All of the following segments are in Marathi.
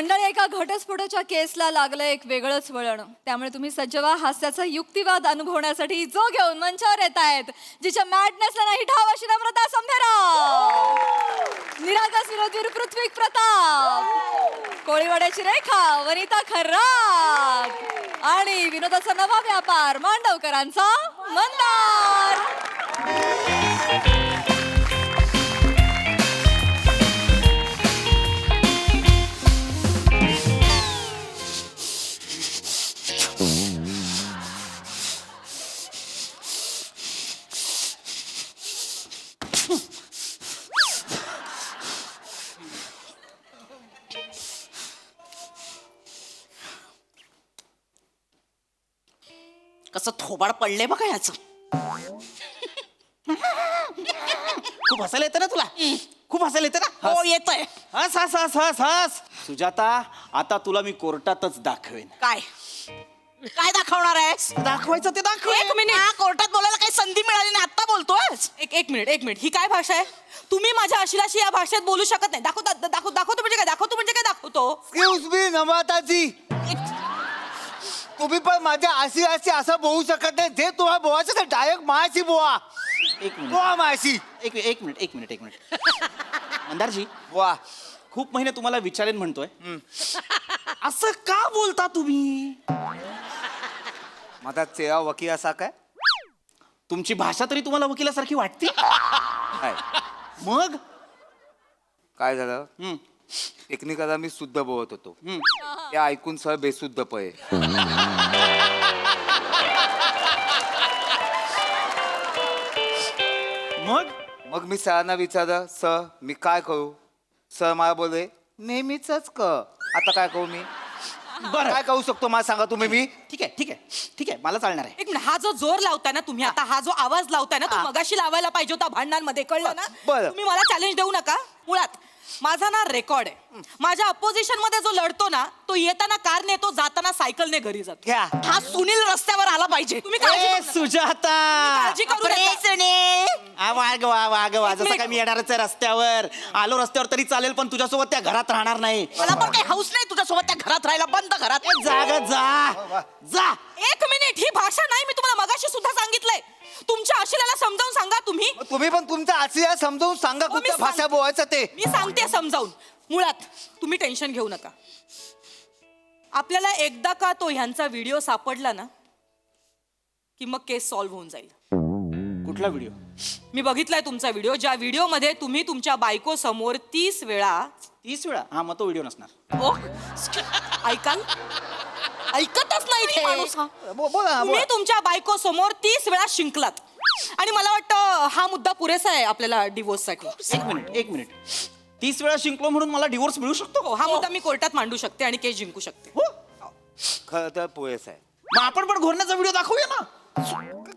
मंडळी, एका घटस्फोटाच्या केसला लागलं एक वेगळंच वळण. त्यामुळे तुम्ही सज्ज व्हा हास्याचा युक्तिवाद अनुभवण्यासाठी जो घेऊन मंचावर येत आहेत, जिच्या मॅडनेसला नाही ठाव अशी नम्रता समधेराव, निरागस विरोधवीर पृथ्वी प्रताप, कोळीवाड्याची रेखा वनिता खर्रात आणि विनोदाचा नवा व्यापार मांडवकरांचा मंदार. कसं थोबाड पडले बघा याच. खूप हसायला येतं ना तुला? खूप हसायला येतं ना? हो येतंय. हस हस हस हस हस. सुजाता, आता तुला मी कोर्टातच दाखवेन. काय काय दाखवणार आहेस? दाखवायचं ते दाखव. एक मिनिट. कोर्टात बोलायला काही संधी मिळाली नाही, आता बोलतोय. एक मिनिट ही काय भाषा आहे? तुम्ही माझ्या आशिलाशी या भाषेत बोलू शकत नाही. दाखवतो म्हणजे काय दाखवतो? एक्सक्यूज मी नम्रताजी, तुम्ही पण माझ्या आशियाशी असं बोलू शकत नाही. जे तुम्हाला बोलायचं ते डायरेक्ट मायाशी बोला. एक मिनिट बोला मायाशी. एक मिनिट मंदारजी, बोला. खूप महिने तुम्हाला विचारेन म्हणतोय, असं का बोलता तुम्ही? माझा चेहरा वकील असा काय? तुमची भाषा तरी तुम्हाला वकिलासारखी वाटते? काय मग काय झालं? हम्म, टेक्निकला मी शुद्ध बोलत होतो, हम्म. ते ऐकून सर बेशुद्ध पळे. मग मी सरांना विचारलं, सर मी काय करू? सर मला बोलले नेहमीच कर. आता काय करू मी? बरं. काय करू शकतो मला सांगा तुम्ही. मी ठीक आहे, मला चालणार आहे. एक मिनिट, हा जो जोर लावताय ना तुम्ही आता, हा जो आवाज लावताय ना, तो मगाशी लावायला पाहिजे होता भांडणांमध्ये, कळलं ना? बरं. तुम्ही मला चॅलेंज देऊ नका. मुळात माझा ना रेकॉर्ड आहे. माझ्या अपोजिशन मध्ये जो लढतो ना, तो येताना कारने येतो, जाताना सायकलने घरी जातो. घ्या. हा सुनील रस्त्यावर आला पाहिजे. तुम्ही काळजी ए, करू नका. सुजाता, काळजी करू नका. वागवा जसं काय मी येणारच आहे रस्त्यावर. आलो रस्त्यावर तरी चालेल, पण तुझ्यासोबत त्या घरात राहणार नाही. मला पण काही हौस नाही तुझ्यासोबत त्या घरात राहायला. बंद घरात. जा. एक मिनिट, ही भाषा नाही. मी तुम्हाला मगाशी सुद्धा सांगितलंय. तुमच्या आशिलाला समजावून सांगा तुम्ही. तुम्ही पण तुमच्या आशिया समजावून सांगा हो, मी कुठल्या भाषा सांगते. बोलायचं ते. मी सांगते समजावून. मुळात तुम्ही टेन्शन घेऊ नका. आपल्याला एकदा का तो ह्यांचा व्हिडिओ सापडला ना, की मग केस सॉल्व्ह होऊन जाईल. कुठला व्हिडिओ? मी बघितलाय तुमचा व्हिडिओ, ज्या व्हिडिओ मध्ये तुम्ही तुमच्या बायको समोर 30 वेळा 30 वेळा? हा, मग तो व्हिडिओ नसणार. ओ, ऐकाल? ऐकतच नाही ते. बोला तुम्ही तुमच्या बायको समोर 30 वेळा शिंकलात. आणि मला वाटतं हा मुद्दा पुरेसा आहे आपल्याला डिवोर्स साठी. एक मिनिट 30 वेळा शिंकलो म्हणून मला डिवोर्स मिळू शकतो? हो, हा मुद्दा मी कोर्टात मांडू शकते आणि केस जिंकू शकते. हो. खरं तर पुरेस आहे. मग आपण पण घोरण्याचा व्हिडिओ दाखवूया ना.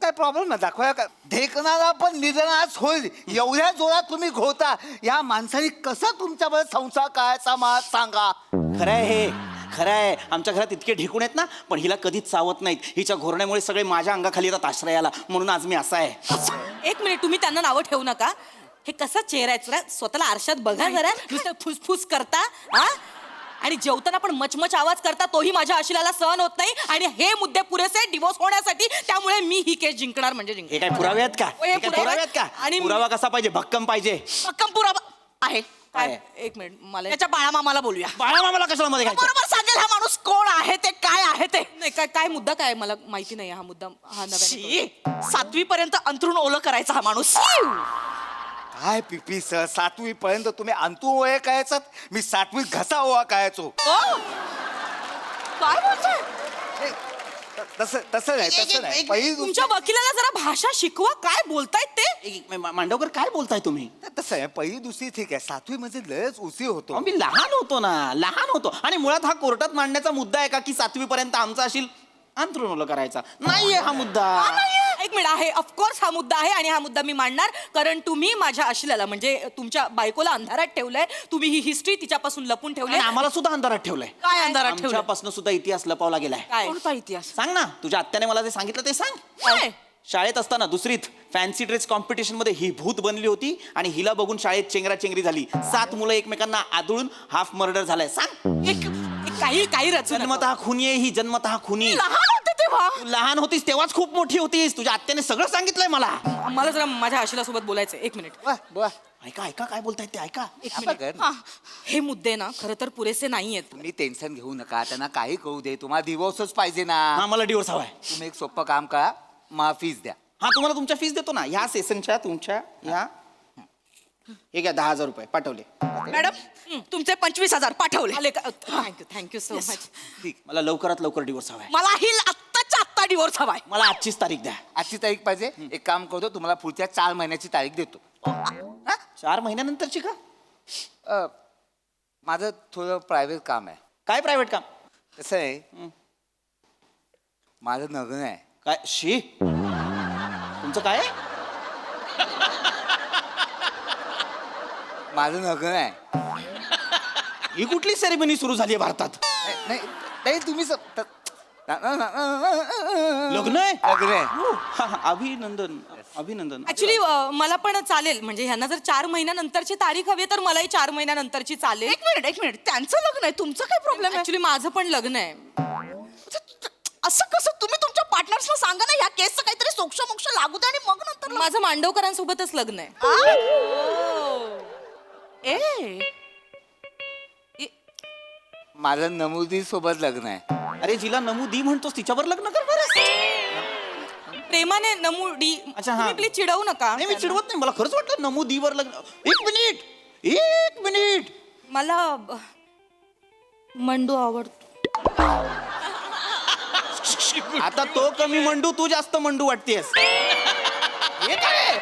काय प्रॉब्लेम नाही, दाखवाया का? ढेकणारा पण निधनास होईल. एवढ्या जोरात तुम्ही घोता, या माणसाने कसं तुमच्याबरोबर संसार करायचा मला सांगा. खरं आहे, आमच्या घरात इतके ढेकून आहेत ना, पण हिला कधीच चावत नाहीत. हिच्या घोरण्यामुळे सगळे माझ्या अंगाखाली येतात आश्रयाला, म्हणून आज मी असा आहे. एक मिनिट, तुम्ही त्यांना नावं ठेवू नका. हे कसा चेहरा आहे जरा स्वतःला आरशात बघा जरा. नुसतं फुसफुस करता हा, आणि जेवताना पण मचमच आवाज करता, तोही माझ्या आशिलाला सहन होत नाही. आणि हे मुद्दे पुरेसे डिवोर्स होण्यासाठी, त्यामुळे मी ही केस जिंकणार म्हणजे हे जिंकणार. काय पुरावे आहेत का? हे हे काय पुरावे आहेत का? आणि पुरावा कसा पाहिजे? भक्कम पाहिजे. भक्कम पुरावा आहे. काय? एक मिनिट, मला त्याच्या बाळामामाला बोलूया. बाळामामाला कशाला मध्ये घ्यायचं? बरोबर सांगेल हा माणूस कोण आहे ते, काय आहे ते. नाही, काय मुद्दा काय मला माहिती नाही. हा मुद्दा हा नव्याने 7वी पर्यंत अंथरूण ओलं करायचा हा माणूस. काय पिपी सर, 7वी पर्यंत तुम्ही अंतू ओळे कायचात, मी 7वीत घसा ओवा कायचो. काय बोलतोय? तसं नाही. पहिली तुमच्या वकिलाला जरा भाषा शिकवा. काय बोलतायत ते? मांडवकर, काय बोलताय तुम्ही? तसं आहे, पहिली दुसरी ठीक आहे, 7वी मध्ये लयच उशीर होतो. अहो, मी लहान होतो. आणि मुळात हा कोर्टात मांडण्याचा मुद्दा आहे का की 7वी पर्यंत आमचा असेल अंथरूण ओलं करायचा? नाहीये हा मुद्दा. एक मिनिट आहे, ऑफकोर्स हा मुद्दा आहे आणि हा मुद्दा मी मांडणार. कारण तुम्ही माझ्या आशिलाला म्हणजे तुमच्या बायकोला अंधारात ठेवलंय. तुम्ही ही हिस्ट्री तिच्यापासून लपून ठेवली. आणि आम्हाला सुद्धा अंधारात ठेवलंय. काय अंधारात ठेवलं? आमच्यापासून सुद्धा इतिहास लपवला गेलाय. काय? कोणता इतिहास? सांग ना, तुझ्या आत्याने मला जे सांगितलं ते सांग. काय? शाळेत असताना दुसरीत फॅन्सी ड्रेस कॉम्पिटिशन मध्ये ही भूत बनली होती आणि हिला बघून शाळेत चेंगराचेंगरी झाली. 7 मुलं एकमेकांना आदळून हाफ मर्डर झालाय. सांग. काही रचू नका. जन्मतः खुनी आहे ही, जन्मतः खुनी. लहान होते तेव्हा. तू लहान होतीस तेव्हाच खूप मोठी होतीस. तुझ्या आत्याने सगळं सांगितलंय मला. मला जरा माझ्या आशीला सोबत बोलायचंय. एक मिनिट. बोला ऐका ऐका काय बोलतायत ते ऐका. एक आता मिनिट. कर. हा. हे मुद्दे ना खरं तर पुरेसे नाहीयेत. तुम्ही टेन्शन घेऊ नका, त्यांना काही कळू दे, तुम्हाला डिवोर्सच पाहिजे ना. हा मला डिवोर्स हवाय. तुम्ही एक सोपं काम करा, माफीच द्या. हा तुम्हाला तुमच्या फीस देतो ना ह्या सेशनच्या तुमच्या ह्या. हे घ्या 10,000 रुपये पाठवले. मॅडम तुमचे 25,000 पाठवले. आले का? Thank you so much. ठीक. मला लवकरात लवकर डिवोर्स हवाय. मला ही आत्ताच्या आत्ता डिवोर्स हवाय. मला आजचीच तारीख द्या. आजची तारीख पाहिजे. एक काम करतो, तुम्हाला पुढच्या 4 महिन्याची तारीख देतो. 4 महिन्यानंतरची का? माझं थोडं प्रायव्हेट काम आहे. काय प्रायव्हेट काम? कसं आहे, माझं लग्न आहे. काय शी तुमचं काय आहे? माझं लग्न आहे. ही कुठली सेरेमनी सुरू झाली आहे भारतात? नाही नाही, तुम्ही लग्न आहे? लग्न आहे. हा, हा, अभिनंदन अभिनंदन. ऍक्च्युली मला पण चालेल, म्हणजे ह्यांना जर 4 महिन्यानंतरची तारीख हवी तर मलाही 4 महिन्यानंतरची चालेल. एक मिनिट त्यांचं लग्न आहे, तुमचं काय प्रॉब्लेम आहे? ऍक्च्युली माझं पण लग्न आहे. असं कसं? तुम्ही तुमच्या पार्टनर्सला सांगा ना, ह्या केसचं काहीतरी सोक्ष मोक्ष लागू दे आणि मग नंतर लग्न. माझं मांडवकरांसोबतच लग्न आहे. ए माझं नमुदी सोबत लग्न आहे. अरे जिला नमूदी म्हणतोस तिच्यावर लग्न करणार प्रेमाने नमुडी. अच्छा, हा. तुम्ही प्लीज चिडवू नका. नाही मी चिडवत नाही. मला खरंच वाटलं नमूदीवर लग्न. एक मिनिट मला मंडू आवडतो. आता तो कमी मंडू, तू जास्त मंडू वाटतेस. हे काय?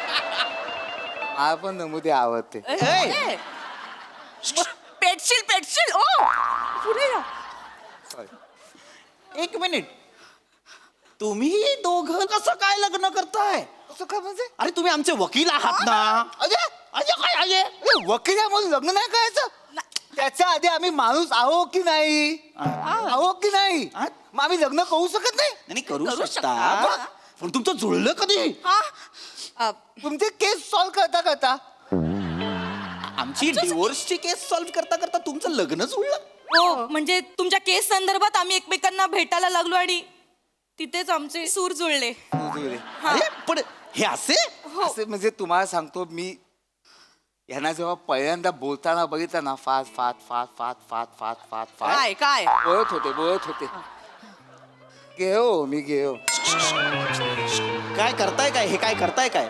मला पण नमुदी आवडते. ए, पेटशील ओ पुढे या. Sorry. एक मिनिट. तुम्ही दोघं कसं काय लग्न करताय? असं का म्हणजे? अरे तुम्ही आमचे वकील आहात ना. अजय, अजय काय आहे? वकील आहे म्हणून लग्न नाही करायचं? त्याच्या आधी आम्ही माणूस आहो की नाही? आहो की नाही? हा? मग आम्ही लग्न करू शकत नाही? नाही करू शकता, पण तुमचं जुळलं कधी? तुमचे केस सॉल्व्ह करता करता. आमची डिवोर्सची केस सॉल्व्ह करता करता तुमचं लग्न जुळलं. हो, म्हणजे तुमच्या केस संदर्भात आम्ही एकमेकांना भेटायला लागलो आणि तिथेच आमचे सूर जुळले. अरे पण हे असे असे म्हणजे तुम्हाला सांगतो मी, यांना जेव्हा पहिल्यांदा बोलताना बघितलं ना, fast fast fast fast fast fast fast fast काय बोलत होते. मी गेलो. काय करताय काय? हे काय करताय काय?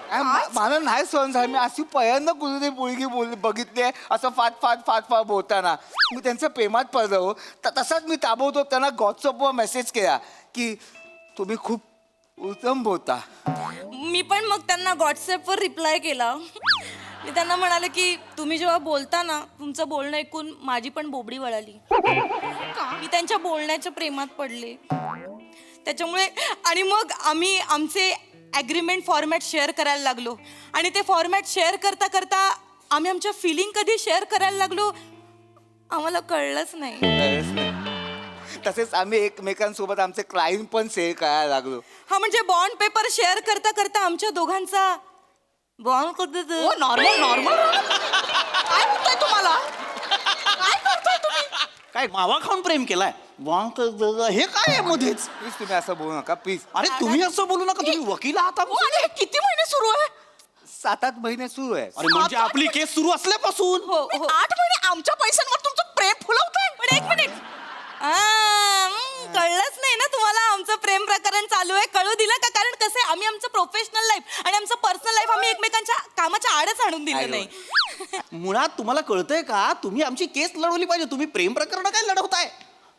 मला नाही सहन झालं. मी अशी पहिल्यांदा कुठे मुलगी बघितली आहे असं फाट फाट फाट फाट बोलताना. मी त्यांच्या प्रेमात पडलो. तसाच मी ताबडतोब त्यांना व्हॉट्सअपवर मेसेज केला की तुम्ही खूप उत्तम बोलता. मी पण मग त्यांना व्हॉट्सअपवर रिप्लाय केला. मी त्यांना म्हणाले की तुम्ही जेव्हा बोलता ना, तुमचं बोलणं ऐकून माझी पण बोबडी वळाली. मी त्यांच्या बोलण्याच्या प्रेमात पडले. त्याच्यामुळे आणि मग आम्ही आमचे ॲग्रीमेंट फॉर्मॅट शेअर करायला लागलो. आणि ते फॉर्मॅट शेअर करता करता आम्ही आमच्या फिलिंग कधी शेअर करायला लागलो आम्हाला कळलंच नाही. तसेच आम्ही एकमेकांसोबत आमचे क्लाइंट पण शेअर करायला लागलो. हा, म्हणजे बॉन्ड पेपर शेअर करता करता आमच्या दोघांचा बॉन्ड कधी ओ नॉर्मल काय होतंय तुम्हाला? काय करताय तुम्ही? काय मावा खाऊन प्रेम केलाय? हे काय आहे मध्येच? प्लीज तुम्ही असं बोलू नका प्लीज. अरे तुम्ही असं बोलू नका. तुम्ही वकील आहात. ओ, आणि हे किती महिने सुरू आहे? 7-8 महिने सुरू आहे. अरे म्हणजे आपली केस सुरू असल्यापासून. हो तुम्ही हो 8 महिने आमच्या पैशांवर तुमचं प्रेम फुलवताय. पण एक मिनिट. कळलंच नाही ना तुम्हाला आमचं प्रेम प्रकरण चालू आहे? कळू दिलं का? कारण कसं आहे, आम्ही आमचं प्रोफेशनल लाईफ आणि आमचं पर्सनल लाईफ आम्ही एकमेकांच्या कामाच्या आडच आणून दिलं नाही. मुळात तुम्हाला कळतंय का? तुम्ही आमची केस लढवली पाहिजे. तुम्ही प्रेम प्रकरण काय लढवताय?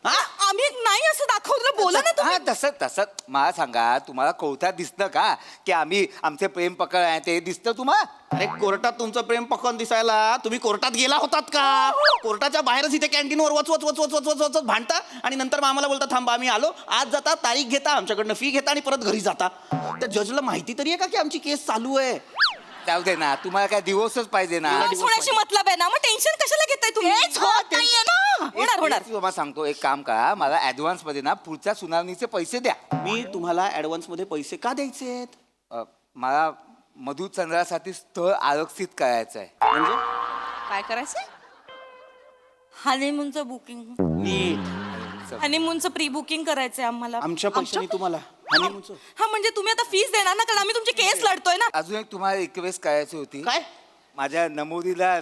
आम्ही नाही असं दाखवलं. बोला ना तुम्ही. हा तसं मला सांगा, तुम्हाला कोर्टात दिसतं का की आम्ही आमचे प्रेम प्रकरण आहे ते दिसतं तुम्हाला? अरे कोर्टात तुमचं प्रेम प्रकरण दिसायला तुम्ही कोर्टात गेला होतात का? कोर्टाच्या बाहेरच इथे कॅन्टीनवर वच वच वच वच वच वच वच भांडता आणि नंतर मग आम्हाला बोलता थांबा आम्ही आलो. आज जाता, तारीख घेता, आमच्याकडनं फी घेता आणि परत घरी जाता. त्या जजला माहिती तरी आहे का की आमची केस चालू आहे? जाऊ दे ना, तुम्हाला काय दिवसच पाहिजे ना. दिवस होण्याची मतलब आहे ना, मग टेन्शन कशाला घेताय तुम्ही? हेच होत नाहीये ना. होणार. तुम्हाला सांगतो, एक काम करा, मला ऍडव्हान्स मध्ये ना पुढच्या सुनावणीचे पैसे द्या. मी तुम्हाला ऍडव्हान्स मध्ये पैसे का द्यायचे? मला मधुचंद्रासाठी स्थळ आरक्षित करायचं आहे. म्हणजे काय करायचंय? हनीमूनचं बुकिंग. नीट चल. हनीमूनचं प्री बुकिंग करायचंय आम्हाला. आमच्या पैशाने तुम्हाला honeymoonचं? हा म्हणजे तुम्ही आता फीस देणार ना, कारण आम्ही तुमची केस लढतोय ना. अजून एक तुम्हाला रिक्वेस्ट करायची होती. काय माझ्या नमोरीला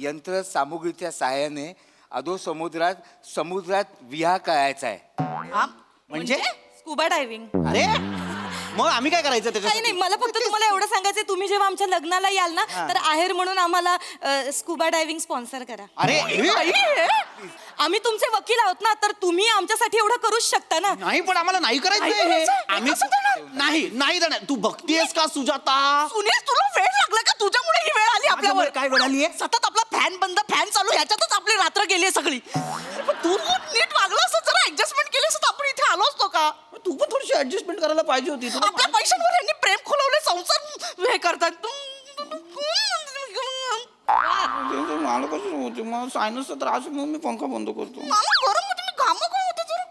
यंत्र सामुग्रीच्या सहाय्याने अधो समुद्रात विहार करायचा आहे. म्हणजे स्कुबा डायव्हिंग. अरे मग आम्ही काय करायचं काही त्याच्यासाठी नाही, मला फक्त तुम्हाला एवढं सांगायचंय, तुम्ही जेव्हा आमच्या लग्नाला याल ना, तर आहेर म्हणून आम्हाला स्कुबा डायव्हिंग स्पॉन्सर करा. अरे आम्ही तुमचे वकील आहोत ना, तर तुम्ही आमच्यासाठी एवढं करूच शकता ना. नाही पण आम्हाला नाही करायचं हे आम्ही नाही नाही देणार. तू बघतीयस का सुजाता? सुनील तुला वेळ लागला का? तुझ्यामुळे ही वेळ आली आपल्यावर. माझ्यामुळे काय वेळ आलीये? सतत आपला फॅन बंद फॅन चालू ह्याच्यातच आपली रात्र गेली सगळी. पण तू नीट वागला असं जरा ऍडजस्टमेंट केली असत आपण इथे आलो असतो का? तू पण थोडीशी ऍडजस्टमेंट करायला पाहिजे होती. तुला आपल्या पैशांवर यांनी प्रेम खोलवले, संसार हे करतात. मला कसं होते मला सायनसचा त्रास आहे, म्हणून मी पंखा बंद करतो. मला गरम होते, मी घाम काय होते जरा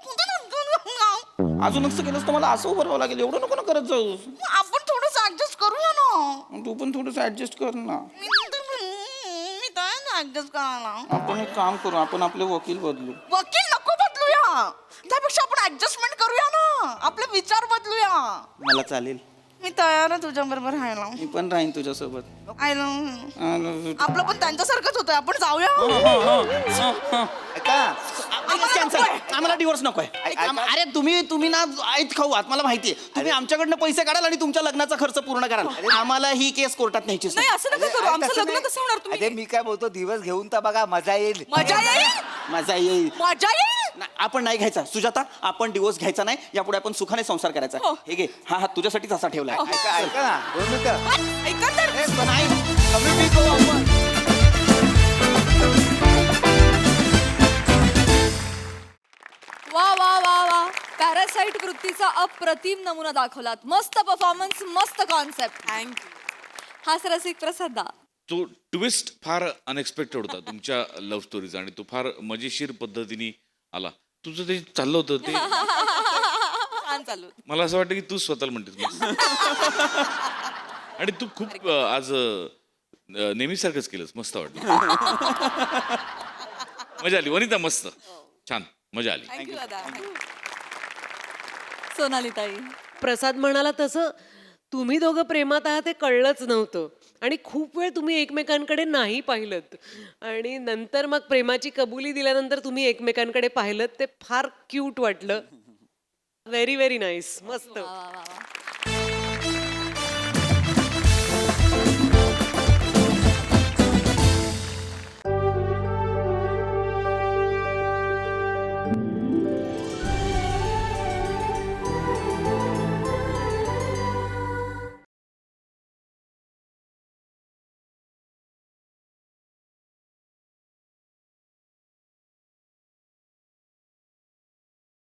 अजून असं केलंस तर मला असं उभं राहावं लागेल. एवढं नको ना करत जाऊस. आपण थोडस ऍडजस्ट करूया ना. तू पण थोडस ऍडजस्ट कर ना. मी काय ऍडजस्ट करायला. आपण एक काम करू, आपण आपले वकील बदलू. वकील नको बदलूया, त्यापेक्षा आपण ऍडजस्टमेंट करूया ना, आपले विचार बदलूया. मला चालेल. मी तयार आहे तुझ्या बरोबर राहायला. मी पण राहीन तुझ्यासोबत. आय लव्ह आपलं पण त्यांच्यासारखंच होतं, आपण जाऊया. ऐका कॅन्सल. आम्हाला डिवोर्स नकोय. अरे तुम्ही ना ऐत खाऊ आहात, मला माहितीये. तुम्ही आमच्याकडनं पैसे काढाल आणि तुमच्या लग्नाचा खर्च पूर्ण कराल. आम्हाला ही केस कोर्टात न्यायचीच नाही, असं नका करू. आमचं तसं लग्न नाही. कसं होणार? तुम्ही अरे मी काय बोलतो, दिवस घेऊन तर बघा, मजा येईल. मजा येईल, मजा येईल. मजा येईल. आपण नाही घ्यायचा सुजाता, आपण डिवोर्स घ्यायचा नाही. यापुढे आपण सुखाने संसार करायचा. हे घे, हा हात तुझ्यासाठीच असा ठेवलाय. ऐका ना 2 मिनिटं. ऐका तर. कम्युनिटी करू आपण. वा वा वा वा, पॅरासाइट वृत्तीचा अप्रतिम नमुना दाखवलात. मस्त परफॉर्मन्स, मस्त कॉन्सेप्ट. थँक्यू. हाच रसिक प्रसाद. तो ट्विस्ट फार अनएक्सपेक्टेड होता तुमच्या लव्ह स्टोरीचा आणि तो फार मजेशीर पद्धतीने आला. तुझं ते चाललं होतं ते छान चालू. मला असं वाटतं की तू स्वतःला म्हणतेस आणि तू खूप आज नेहमीसारखंच केलंस. मस्त वाटलं. मजा आली वनिता, मस्त छान मजा आली. थँक्यू दादा. सोनाली ताई. प्रसाद म्हणाला तसं तुम्ही दोघं प्रेमात आहात हे कळलंच नव्हतं आणि खूप वेळ तुम्ही एकमेकांकडे नाही पाहिलत आणि नंतर मग प्रेमाची कबुली दिल्यानंतर तुम्ही एकमेकांकडे पाहिलत, ते फार क्यूट वाटलं. Very very nice. मस्त. वा वा वा.